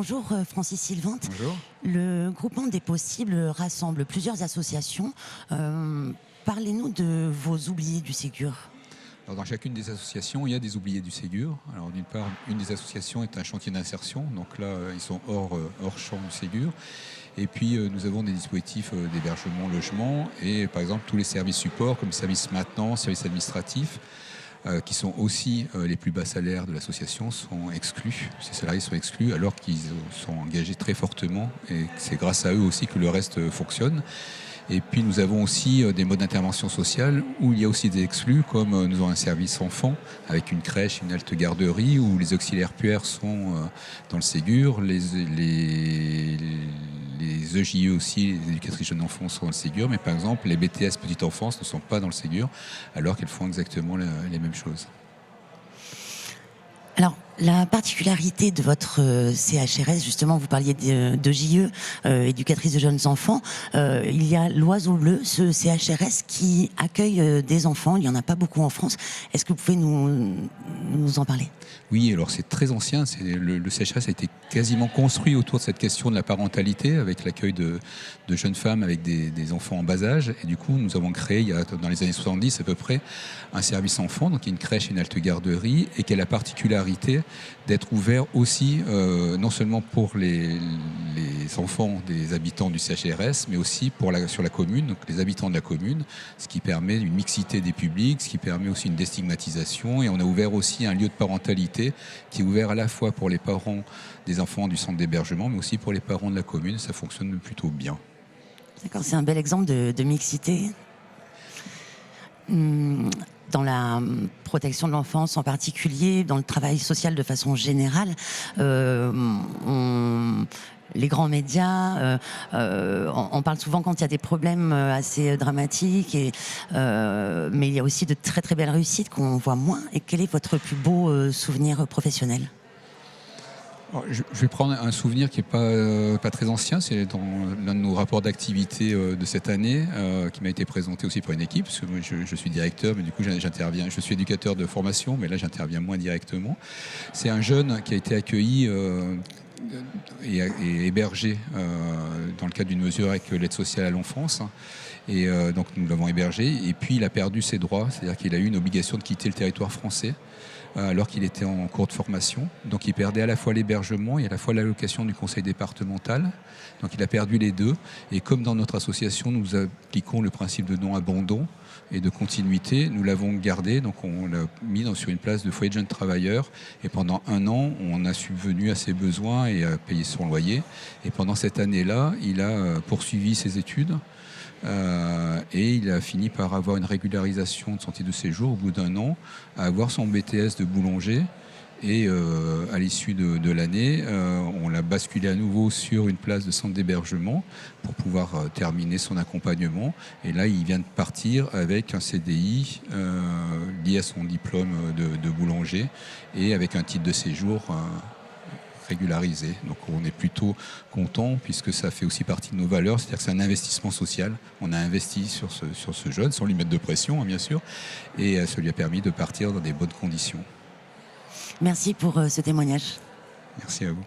Bonjour Francis Sylvante. Bonjour. Le groupement des possibles rassemble plusieurs associations. Parlez-nous de vos oubliés du Ségur. Alors dans chacune des associations, il y a des oubliés du Ségur. Alors d'une part, une des associations est un chantier d'insertion, donc là ils sont hors champ du Ségur. Et puis nous avons des dispositifs d'hébergement, logement et par exemple tous les services supports comme services maintenance, services administratifs, qui sont aussi les plus bas salaires de l'association, sont exclus. Ces salariés sont exclus alors qu'ils sont engagés très fortement et c'est grâce à eux aussi que le reste fonctionne. Et puis nous avons aussi des modes d'intervention sociale où il y a aussi des exclus, comme nous avons un service enfant avec une crèche, une halte garderie où les auxiliaires puères sont dans le Ségur, les EJE aussi, les éducatrices jeunes enfants sont dans le Ségur, mais par exemple les BTS petite enfance ne sont pas dans le Ségur alors qu'elles font exactement les mêmes choses. Alors, la particularité de votre CHRS, justement, vous parliez de JE, éducatrice de jeunes enfants. Il y a l'Oiseau Bleu, ce CHRS qui accueille des enfants. Il n'y en a pas beaucoup en France. Est-ce que vous pouvez nous en parler ? Oui, alors c'est très ancien. Le CHRS a été quasiment construit autour de cette question de la parentalité, avec l'accueil de jeunes femmes avec des enfants en bas âge. Et du coup, nous avons créé, dans les années 70 à peu près, un service enfant, donc une crèche et une halte garderie, et qui a la particularité d'être ouvert aussi, non seulement pour les enfants des habitants du CHRS, mais aussi sur la commune, donc les habitants de la commune, ce qui permet une mixité des publics, ce qui permet aussi une déstigmatisation. Et on a ouvert aussi un lieu de parentalité qui est ouvert à la fois pour les parents des enfants du centre d'hébergement, mais aussi pour les parents de la commune. Ça fonctionne plutôt bien. D'accord, c'est un bel exemple de mixité. Dans la protection de l'enfance en particulier, dans le travail social de façon générale, les grands médias, on parle souvent quand il y a des problèmes assez dramatiques, mais il y a aussi de très très belles réussites qu'on voit moins. Et quel est votre plus beau souvenir professionnel ? Alors, je vais prendre un souvenir qui n'est pas très ancien, c'est dans l'un de nos rapports d'activité de cette année, qui m'a été présenté aussi par une équipe, parce que moi, je suis directeur, mais du coup j'interviens, je suis éducateur de formation, mais là j'interviens moins directement. C'est un jeune qui a été accueilli et hébergé dans le cadre d'une mesure avec l'aide sociale à l'enfance. Et donc nous l'avons hébergé, et puis il a perdu ses droits, c'est-à-dire qu'il a eu une obligation de quitter le territoire français alors qu'il était en cours de formation. Donc il perdait à la fois l'hébergement et à la fois l'allocation du conseil départemental. Donc il a perdu les deux. Et comme dans notre association, nous appliquons le principe de non-abandon et de continuité, nous l'avons gardé. Donc on l'a mis sur une place de foyer de jeunes travailleurs. Et pendant 1 an, on a subvenu à ses besoins et a payé son loyer. Et pendant cette année-là, il a poursuivi ses études. Et il a fini par avoir une régularisation de son titre de séjour au bout d'1 an, à avoir son BTS de boulanger. Et à l'issue de l'année, on l'a basculé à nouveau sur une place de centre d'hébergement pour pouvoir terminer son accompagnement. Et là, il vient de partir avec un CDI lié à son diplôme de boulanger et avec un titre de séjour régularisé. Donc on est plutôt content puisque ça fait aussi partie de nos valeurs, c'est-à-dire que c'est un investissement social. On a investi sur ce jeune sans lui mettre de pression, hein, bien sûr, et ça lui a permis de partir dans des bonnes conditions. Merci pour ce témoignage. Merci à vous.